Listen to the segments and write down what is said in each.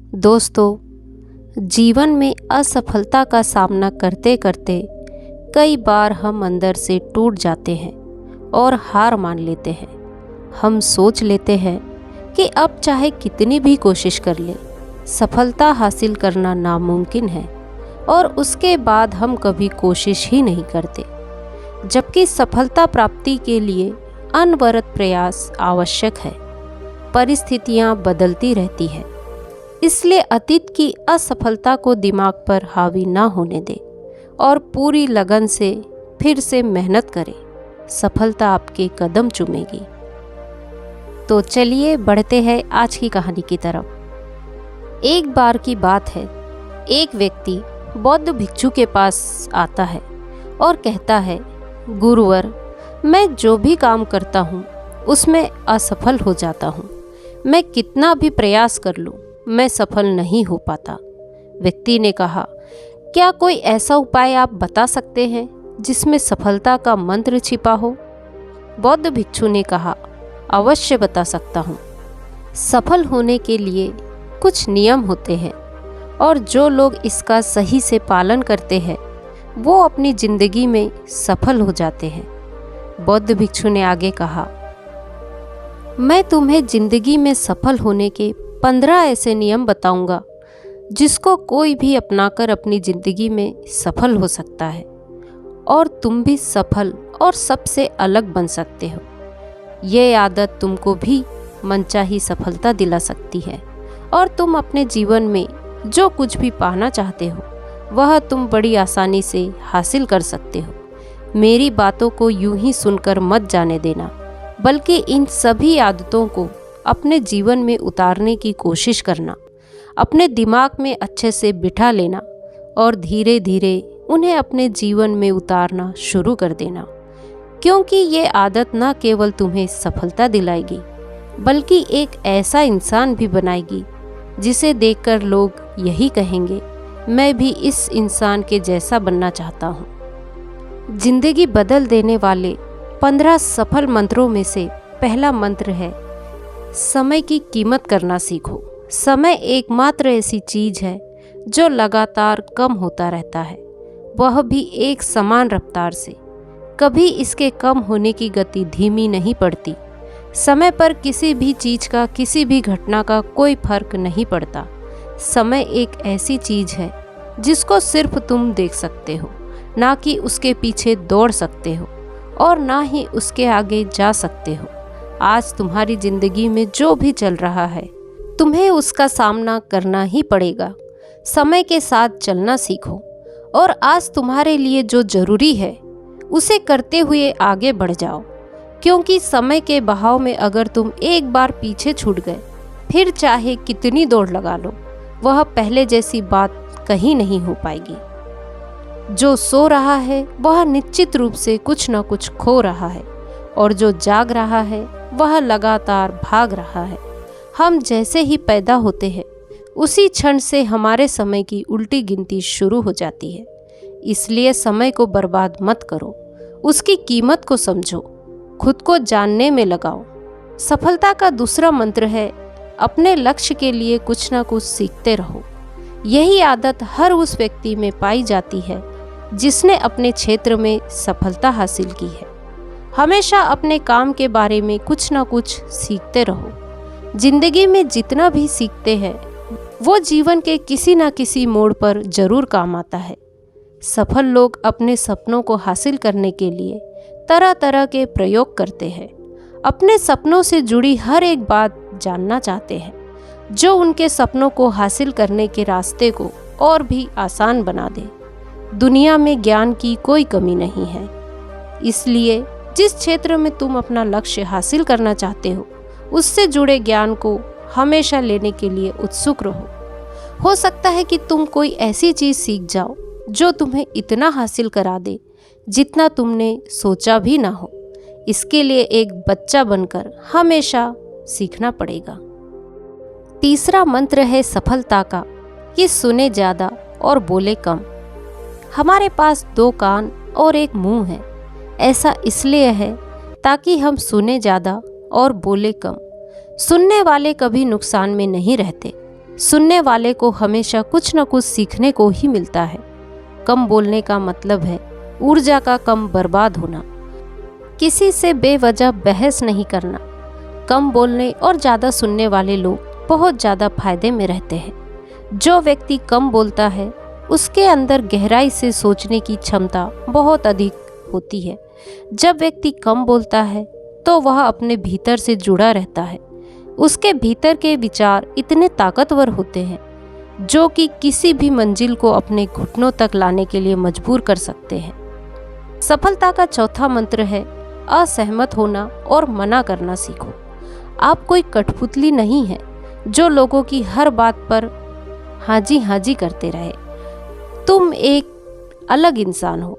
दोस्तों, जीवन में असफलता का सामना करते करते कई बार हम अंदर से टूट जाते हैं और हार मान लेते हैं। हम सोच लेते हैं कि अब चाहे कितनी भी कोशिश कर ले, सफलता हासिल करना नामुमकिन है और उसके बाद हम कभी कोशिश ही नहीं करते, जबकि सफलता प्राप्ति के लिए अनवरत प्रयास आवश्यक है। परिस्थितियाँ बदलती रहती हैं, इसलिए अतीत की असफलता को दिमाग पर हावी ना होने दे और पूरी लगन से फिर से मेहनत करें। सफलता आपके कदम चूमेगी। तो चलिए बढ़ते हैं आज की कहानी की तरफ। एक बार की बात है, एक व्यक्ति बौद्ध भिक्षु के पास आता है और कहता है, गुरुवर, मैं जो भी काम करता हूँ उसमें असफल हो जाता हूँ। मैं कितना भी प्रयास कर लूँ, मैं सफल नहीं हो पाता। व्यक्ति ने कहा, क्या कोई ऐसा उपाय आप बता सकते हैं जिसमें सफलता का मंत्र छिपा हो? बौद्ध भिक्षु ने कहा, अवश्य बता सकता हूँ। सफल होने के लिए कुछ नियम होते हैं और जो लोग इसका सही से पालन करते हैं वो अपनी जिंदगी में सफल हो जाते हैं। बौद्ध भिक्षु ने आगे कहा, मैं तुम्हें जिंदगी में सफल होने के 15 ऐसे नियम बताऊंगा जिसको कोई भी अपनाकर अपनी जिंदगी में सफल हो सकता है और तुम भी सफल और सबसे अलग बन सकते हो। ये आदत तुमको भी मनचाही सफलता दिला सकती है और तुम अपने जीवन में जो कुछ भी पाना चाहते हो वह तुम बड़ी आसानी से हासिल कर सकते हो। मेरी बातों को यूं ही सुनकर मत जाने देना, बल्कि इन सभी आदतों को अपने जीवन में उतारने की कोशिश करना। अपने दिमाग में अच्छे से बिठा लेना और धीरे धीरे उन्हें अपने जीवन में उतारना शुरू कर देना, क्योंकि ये आदत न केवल तुम्हें सफलता दिलाएगी बल्कि एक ऐसा इंसान भी बनाएगी जिसे देखकर लोग यही कहेंगे, मैं भी इस इंसान के जैसा बनना चाहता हूँ। जिंदगी बदल देने वाले 15 सफल मंत्रों में से पहला मंत्र है, समय की कीमत करना सीखो। समय एकमात्र ऐसी चीज है जो लगातार कम होता रहता है, वह भी एक समान रफ्तार से। कभी इसके कम होने की गति धीमी नहीं पड़ती। समय पर किसी भी चीज का, किसी भी घटना का कोई फर्क नहीं पड़ता। समय एक ऐसी चीज है जिसको सिर्फ तुम देख सकते हो, ना कि उसके पीछे दौड़ सकते हो और ना ही उसके आगे जा सकते हो। आज तुम्हारी जिंदगी में जो भी चल रहा है तुम्हें उसका सामना करना ही पड़ेगा। समय के साथ चलना सीखो और आज तुम्हारे लिए जो जरूरी है उसे करते हुए आगे बढ़ जाओ, क्योंकि समय के बहाव में अगर तुम एक बार पीछे छूट गए, फिर चाहे कितनी दौड़ लगा लो, वह पहले जैसी बात कहीं नहीं हो पाएगी। जो सो रहा है वह निश्चित रूप से कुछ न कुछ खो रहा है और जो जाग रहा है वह लगातार भाग रहा है। हम जैसे ही पैदा होते हैं उसी क्षण से हमारे समय की उल्टी गिनती शुरू हो जाती है। इसलिए समय को बर्बाद मत करो, उसकी कीमत को समझो, खुद को जानने में लगाओ। सफलता का दूसरा मंत्र है, अपने लक्ष्य के लिए कुछ ना कुछ सीखते रहो। यही आदत हर उस व्यक्ति में पाई जाती है जिसने अपने क्षेत्र में सफलता हासिल की है। हमेशा अपने काम के बारे में कुछ ना कुछ सीखते रहो। जिंदगी में जितना भी सीखते हैं वो जीवन के किसी ना किसी मोड़ पर जरूर काम आता है। सफल लोग अपने सपनों को हासिल करने के लिए तरह तरह के प्रयोग करते हैं। अपने सपनों से जुड़ी हर एक बात जानना चाहते हैं जो उनके सपनों को हासिल करने के रास्ते को और भी आसान बना दे। दुनिया में ज्ञान की कोई कमी नहीं है, इसलिए जिस क्षेत्र में तुम अपना लक्ष्य हासिल करना चाहते हो उससे जुड़े ज्ञान को हमेशा लेने के लिए उत्सुक रहो। हो सकता है कि तुम कोई ऐसी चीज सीख जाओ जो तुम्हें इतना हासिल करा दे जितना तुमने सोचा भी ना हो। इसके लिए एक बच्चा बनकर हमेशा सीखना पड़ेगा। तीसरा मंत्र है सफलता का, कि सुने ज़्यादा और बोले कम। हमारे पास 2 कान और 1 मुंह है। ऐसा इसलिए है ताकि हम सुने ज़्यादा और बोले कम। सुनने वाले कभी नुकसान में नहीं रहते, सुनने वाले को हमेशा कुछ न कुछ सीखने को ही मिलता है। कम बोलने का मतलब है ऊर्जा का कम बर्बाद होना। किसी से बेवजह बहस नहीं करना। कम बोलने और ज़्यादा सुनने वाले लोग बहुत ज़्यादा फायदे में रहते हैं। जो व्यक्ति कम बोलता है उसके अंदर गहराई से सोचने की क्षमता बहुत अधिक होती है। जब व्यक्ति कम बोलता है तो वह अपने भीतर से जुड़ा रहता है। उसके भीतर के विचार इतने ताकतवर होते हैं जो कि किसी भी मंजिल को अपने घुटनों तक लाने के लिए मजबूर कर सकते हैं। सफलता का चौथा मंत्र है असहमत होना और मना करना सीखो। आप कोई कठपुतली नहीं है जो लोगों की हर बात पर हाँ जी करते रहे। तुम एक अलग इंसान हो।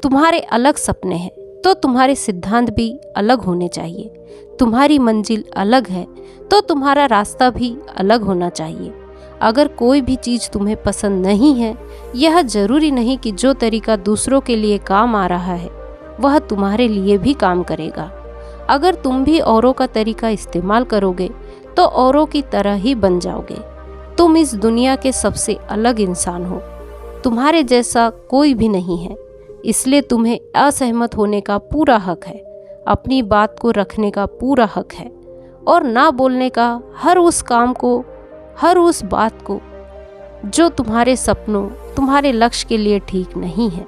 तुम्हारे अलग सपने हैं तो तुम्हारे सिद्धांत भी अलग होने चाहिए। तुम्हारी मंजिल अलग है तो तुम्हारा रास्ता भी अलग होना चाहिए। अगर कोई भी चीज़ तुम्हें पसंद नहीं है, यह जरूरी नहीं कि जो तरीका दूसरों के लिए काम आ रहा है वह तुम्हारे लिए भी काम करेगा। अगर तुम भी औरों का तरीका इस्तेमाल करोगे तो औरों की तरह ही बन जाओगे। तुम इस दुनिया के सबसे अलग इंसान हो। तुम्हारे जैसा कोई भी नहीं है, इसलिए तुम्हें असहमत होने का पूरा हक है। अपनी बात को रखने का पूरा हक है और ना बोलने का हर उस काम को, हर उस बात को जो तुम्हारे सपनों, तुम्हारे लक्ष्य के लिए ठीक नहीं है।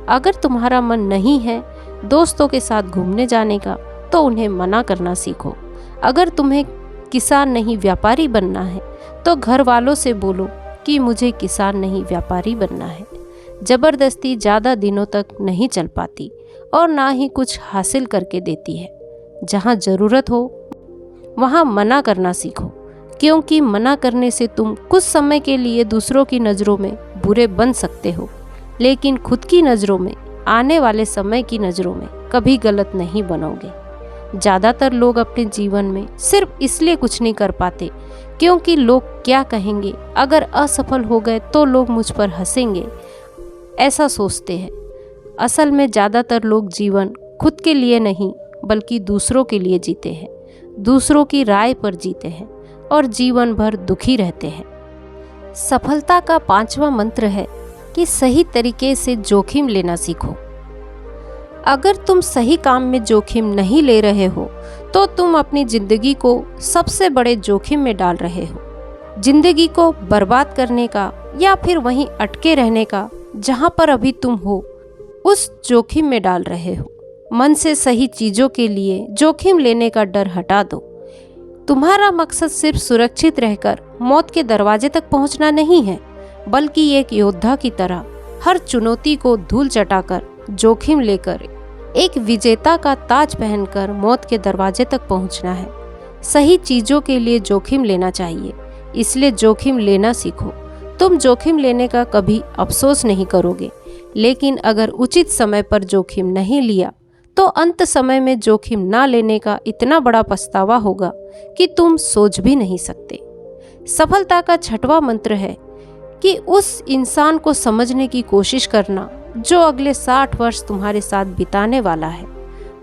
अगर तुम्हारा मन नहीं है दोस्तों के साथ घूमने जाने का तो उन्हें मना करना सीखो। अगर तुम्हें किसान नहीं व्यापारी बनना है तो घर वालों से बोलो कि मुझे किसान नहीं व्यापारी बनना है। जबरदस्ती ज़्यादा दिनों तक नहीं चल पाती और ना ही कुछ हासिल करके देती है। जहाँ ज़रूरत हो वहाँ मना करना सीखो, क्योंकि मना करने से तुम कुछ समय के लिए दूसरों की नज़रों में बुरे बन सकते हो, लेकिन खुद की नज़रों में, आने वाले समय की नज़रों में कभी गलत नहीं बनोगे। ज़्यादातर लोग अपने जीवन में सिर्फ इसलिए कुछ नहीं कर पाते क्योंकि लोग क्या कहेंगे, अगर असफल हो गए तो लोग मुझ पर हंसेंगे, ऐसा सोचते हैं। असल में ज़्यादातर लोग जीवन खुद के लिए नहीं बल्कि दूसरों के लिए जीते हैं, दूसरों की राय पर जीते हैं और जीवन भर दुखी रहते हैं। सफलता का पांचवा मंत्र है कि सही तरीके से जोखिम लेना सीखो। अगर तुम सही काम में जोखिम नहीं ले रहे हो तो तुम अपनी जिंदगी को सबसे बड़े जोखिम में डाल रहे हो। जिंदगी को बर्बाद करने का या फिर वहीं अटके रहने का जहां पर अभी तुम हो, उस जोखिम में डाल रहे हो। मन से सही चीज़ों के लिए जोखिम लेने का डर हटा दो। तुम्हारा मकसद सिर्फ सुरक्षित रहकर मौत के दरवाजे तक पहुंचना नहीं है, बल्कि एक योद्धा की तरह हर चुनौती को धूल चटाकर, जोखिम लेकर, एक विजेता का ताज पहनकर मौत के दरवाजे तक पहुंचना है। सही चीज़ों के लिए जोखिम लेना चाहिए, इसलिए जोखिम लेना सीखो। तुम जोखिम लेने का कभी अफसोस नहीं करोगे, लेकिन अगर उचित समय पर जोखिम नहीं लिया तो अंत समय में जोखिम ना लेने का इतना बड़ा पछतावा होगा कि तुम सोच भी नहीं सकते। सफलता का छठवां मंत्र है कि उस इंसान को समझने की कोशिश करना जो अगले 60 वर्ष तुम्हारे साथ बिताने वाला है,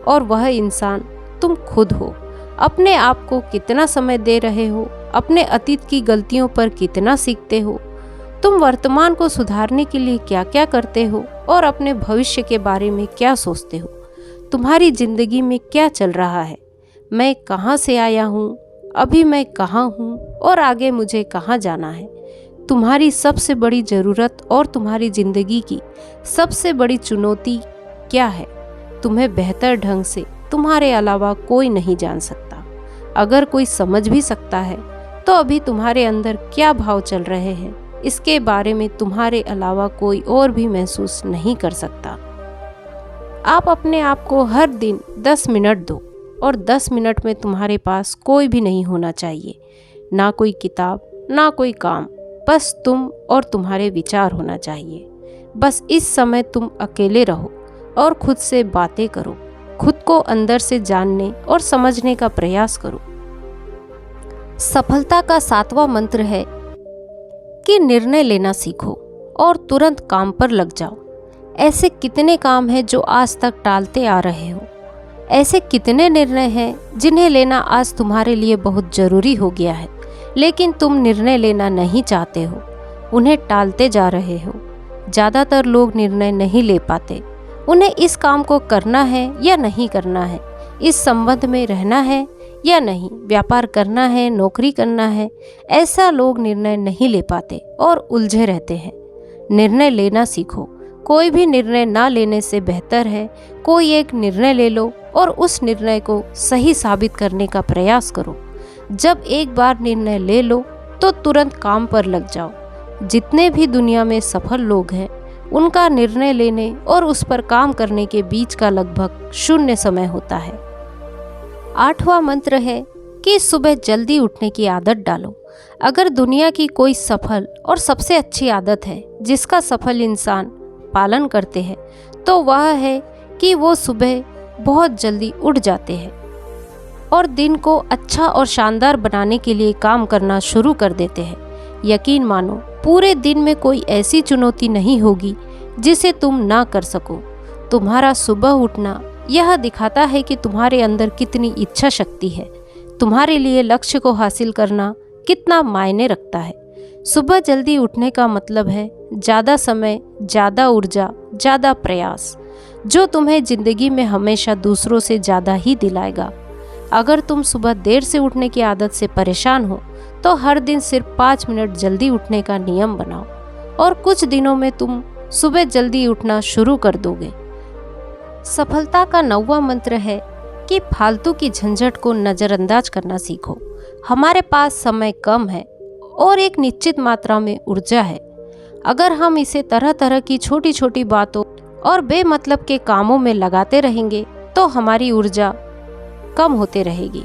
और वह इंसान तुम खुद हो। अपने आप को कितना समय दे रहे हो, अपने अतीत की गलतियों पर कितना सीखते हो, तुम वर्तमान को सुधारने के लिए क्या क्या करते हो और अपने भविष्य के बारे में क्या सोचते हो। तुम्हारी जिंदगी में क्या चल रहा है, मैं कहाँ से आया हूँ, अभी मैं कहाँ हूँ और आगे मुझे कहाँ जाना है। तुम्हारी सबसे बड़ी ज़रूरत और तुम्हारी ज़िंदगी की सबसे बड़ी चुनौती क्या है, तुम्हें बेहतर ढंग से तुम्हारे अलावा कोई नहीं जान सकता। अगर कोई समझ भी सकता है तो अभी तुम्हारे अंदर क्या भाव चल रहे हैं, इसके बारे में तुम्हारे अलावा कोई और भी महसूस नहीं कर सकता। आप अपने आप को हर दिन 10 मिनट दो और 10 मिनट में तुम्हारे पास कोई भी नहीं होना चाहिए, ना कोई किताब, ना कोई काम, बस तुम और तुम्हारे विचार होना चाहिए। बस इस समय तुम अकेले रहो और खुद से बातें करो, खुद को अंदर से जानने और समझने का प्रयास करो। सफलता का सातवां मंत्र है कि निर्णय लेना सीखो और तुरंत काम पर लग जाओ। ऐसे कितने काम हैं जो आज तक टालते आ रहे हो। ऐसे कितने निर्णय हैं जिन्हें लेना आज तुम्हारे लिए बहुत ज़रूरी हो गया है, लेकिन तुम निर्णय लेना नहीं चाहते हो, उन्हें टालते जा रहे हो। ज़्यादातर लोग निर्णय नहीं ले पाते। उन्हें इस काम को करना है या नहीं करना है, इस संबंध में रहना है या नहीं, व्यापार करना है, नौकरी करना है। ऐसा लोग निर्णय नहीं ले पाते और उलझे रहते हैं। निर्णय लेना सीखो। कोई भी निर्णय ना लेने से बेहतर है कोई एक निर्णय ले लो और उस निर्णय को सही साबित करने का प्रयास करो। जब एक बार निर्णय ले लो तो तुरंत काम पर लग जाओ। जितने भी दुनिया में सफल लोग हैं, उनका निर्णय लेने और उस पर काम करने के बीच का लगभग 0 समय होता है। 8वां मंत्र है कि सुबह जल्दी उठने की आदत डालो। अगर दुनिया की कोई सफल और सबसे अच्छी आदत है जिसका सफल इंसान पालन करते हैं, तो वह है कि वो सुबह बहुत जल्दी उठ जाते हैं और दिन को अच्छा और शानदार बनाने के लिए काम करना शुरू कर देते हैं। यकीन मानो, पूरे दिन में कोई ऐसी चुनौती नहीं होगी जिसे तुम ना कर सको। तुम्हारा सुबह उठना यह दिखाता है कि तुम्हारे अंदर कितनी इच्छा शक्ति है, तुम्हारे लिए लक्ष्य को हासिल करना कितना मायने रखता है। सुबह जल्दी उठने का मतलब है ज़्यादा समय, ज़्यादा ऊर्जा, ज़्यादा प्रयास, जो तुम्हें ज़िंदगी में हमेशा दूसरों से ज़्यादा ही दिलाएगा। अगर तुम सुबह देर से उठने की आदत से परेशान हो तो हर दिन सिर्फ 5 मिनट जल्दी उठने का नियम बनाओ और कुछ दिनों में तुम सुबह जल्दी उठना शुरू कर दोगे। सफलता का 9वां मंत्र है कि फालतू की झंझट को नज़रअंदाज करना सीखो। हमारे पास समय कम है और एक निश्चित मात्रा में ऊर्जा है। अगर हम इसे तरह तरह की छोटी छोटी बातों और बेमतलब के कामों में लगाते रहेंगे तो हमारी ऊर्जा कम होते रहेगी।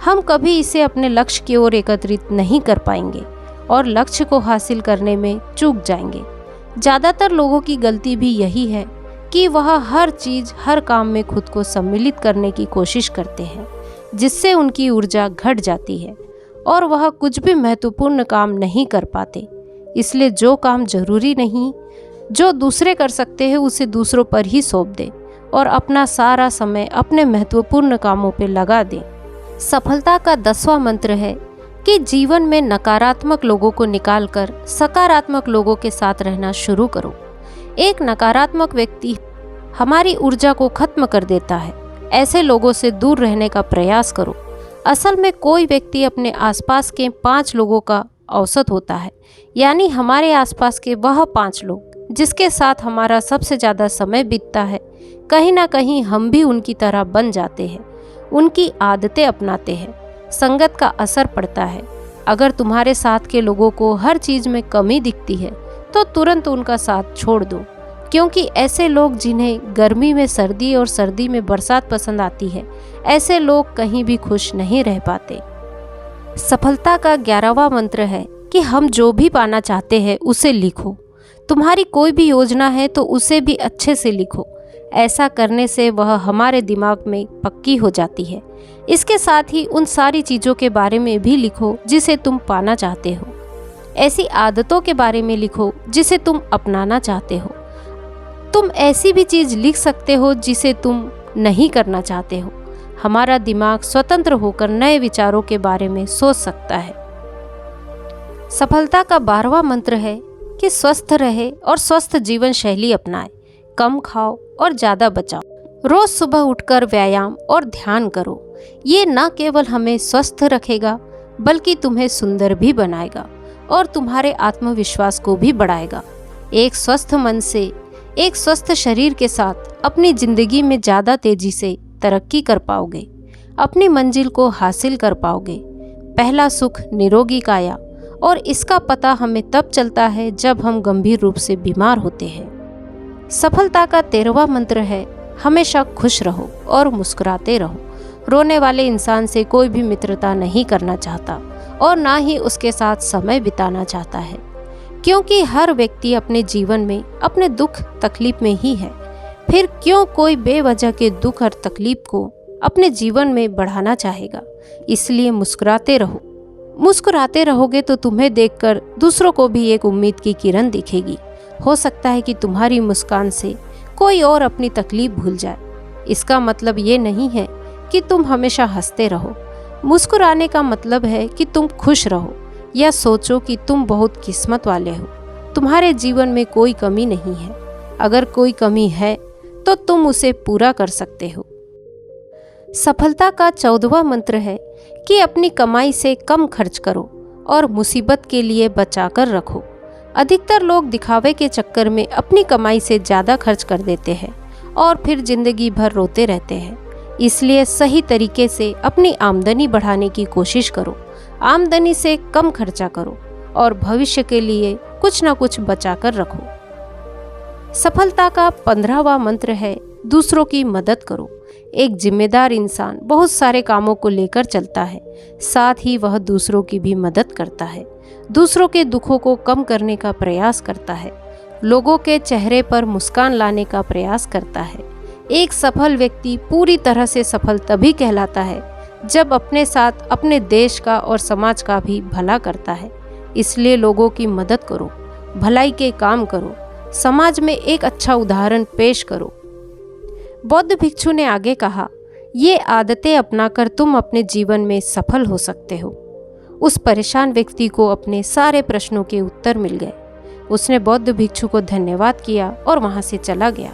हम कभी इसे अपने लक्ष्य की ओर एकत्रित नहीं कर पाएंगे और लक्ष्य को हासिल करने में चूक जाएंगे। ज़्यादातर लोगों की गलती भी यही है कि वह हर चीज़, हर काम में खुद को सम्मिलित करने की कोशिश करते हैं, जिससे उनकी ऊर्जा घट जाती है और वह कुछ भी महत्वपूर्ण काम नहीं कर पाते। इसलिए जो काम जरूरी नहीं, जो दूसरे कर सकते हैं, उसे दूसरों पर ही सौंप दें और अपना सारा समय अपने महत्वपूर्ण कामों पर लगा दें। सफलता का 10वां मंत्र है कि जीवन में नकारात्मक लोगों को निकालकर सकारात्मक लोगों के साथ रहना शुरू करो। एक नकारात्मक व्यक्ति हमारी ऊर्जा को खत्म कर देता है। ऐसे लोगों से दूर रहने का प्रयास करो। असल में कोई व्यक्ति अपने आसपास के 5 लोगों का औसत होता है, यानी हमारे आसपास के वह 5 लोग जिसके साथ हमारा सबसे ज़्यादा समय बीतता है, कहीं ना कहीं हम भी उनकी तरह बन जाते हैं, उनकी आदतें अपनाते हैं। संगत का असर पड़ता है। अगर तुम्हारे साथ के लोगों को हर चीज़ में कमी दिखती है तो तुरंत उनका साथ छोड़ दो, क्योंकि ऐसे लोग जिन्हें गर्मी में सर्दी और सर्दी में बरसात पसंद आती है, ऐसे लोग कहीं भी खुश नहीं रह पाते। सफलता का 11वां मंत्र है कि हम जो भी पाना चाहते हैं उसे लिखो। तुम्हारी कोई भी योजना है तो उसे भी अच्छे से लिखो। ऐसा करने से वह हमारे दिमाग में पक्की हो जाती है। इसके साथ ही उन सारी चीज़ों के बारे में भी लिखो जिसे तुम पाना चाहते हो। ऐसी आदतों के बारे में लिखो जिसे तुम अपनाना चाहते हो। तुम ऐसी भी चीज़ लिख सकते हो जिसे तुम नहीं करना चाहते हो। हमारा दिमाग स्वतंत्र होकर नए विचारों के बारे में सोच सकता है। सफलता का 12वां मंत्र है कि स्वस्थ रहे और स्वस्थ जीवन शैली अपनाए। कम खाओ और ज़्यादा बचाओ। रोज सुबह उठकर व्यायाम और ध्यान करो। ये न केवल हमें स्वस्थ रखेगा बल्कि तुम्हें सुंदर भी बनाएगा और तुम्हारे आत्मविश्वास को भी बढ़ाएगा। एक स्वस्थ मन से, एक स्वस्थ शरीर के साथ अपनी जिंदगी में ज़्यादा तेजी से तरक्की कर पाओगे, अपनी मंजिल को हासिल कर पाओगे। पहला सुख निरोगी काया, और इसका पता हमें तब चलता है जब हम गंभीर रूप से बीमार होते हैं। सफलता का 13वां मंत्र है हमेशा खुश रहो और मुस्कुराते रहो। रोने वाले इंसान से कोई भी मित्रता नहीं करना चाहता और ना ही उसके साथ समय बिताना चाहता है, क्योंकि हर व्यक्ति अपने जीवन में अपने दुख तकलीफ में ही है। फिर क्यों कोई बेवजह के दुख और तकलीफ को अपने जीवन में बढ़ाना चाहेगा। इसलिए मुस्कुराते रहो। मुस्कुराते रहोगे तो तुम्हें देखकर दूसरों को भी एक उम्मीद की किरण दिखेगी। हो सकता है कि तुम्हारी मुस्कान से कोई और अपनी तकलीफ भूल जाए। इसका मतलब ये नहीं है कि तुम हमेशा हंसते रहो। मुस्कुराने का मतलब है कि तुम खुश रहो। या सोचो कि तुम बहुत किस्मत वाले हो, तुम्हारे जीवन में कोई कमी नहीं है। अगर कोई कमी है तो तुम उसे पूरा कर सकते हो। सफलता का 14वां मंत्र है कि अपनी कमाई से कम खर्च करो और मुसीबत के लिए बचा कर रखो। अधिकतर लोग दिखावे के चक्कर में अपनी कमाई से ज़्यादा खर्च कर देते हैं और फिर जिंदगी भर रोते रहते हैं। इसलिए सही तरीके से अपनी आमदनी बढ़ाने की कोशिश करो, आमदनी से कम खर्चा करो और भविष्य के लिए कुछ ना कुछ बचा कर रखो। सफलता का 15वां मंत्र है दूसरों की मदद करो। एक जिम्मेदार इंसान बहुत सारे कामों को लेकर चलता है, साथ ही वह दूसरों की भी मदद करता है, दूसरों के दुखों को कम करने का प्रयास करता है, लोगों के चेहरे पर मुस्कान लाने का प्रयास करता है। एक सफल व्यक्ति पूरी तरह से सफल तभी कहलाता है जब अपने साथ अपने देश का और समाज का भी भला करता है। इसलिए लोगों की मदद करो, भलाई के काम करो, समाज में एक अच्छा उदाहरण पेश करो। बौद्ध भिक्षु ने आगे कहा, ये आदतें अपनाकर तुम अपने जीवन में सफल हो सकते हो। उस परेशान व्यक्ति को अपने सारे प्रश्नों के उत्तर मिल गए। उसने बौद्ध भिक्षु को धन्यवाद किया और वहां से चला गया।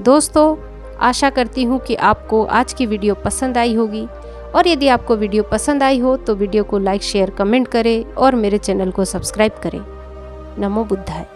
दोस्तों, आशा करती हूँ कि आपको आज की वीडियो पसंद आई होगी, और यदि आपको वीडियो पसंद आई हो तो वीडियो को लाइक, शेयर, कमेंट करें और मेरे चैनल को सब्सक्राइब करें। नमो बुद्धाय।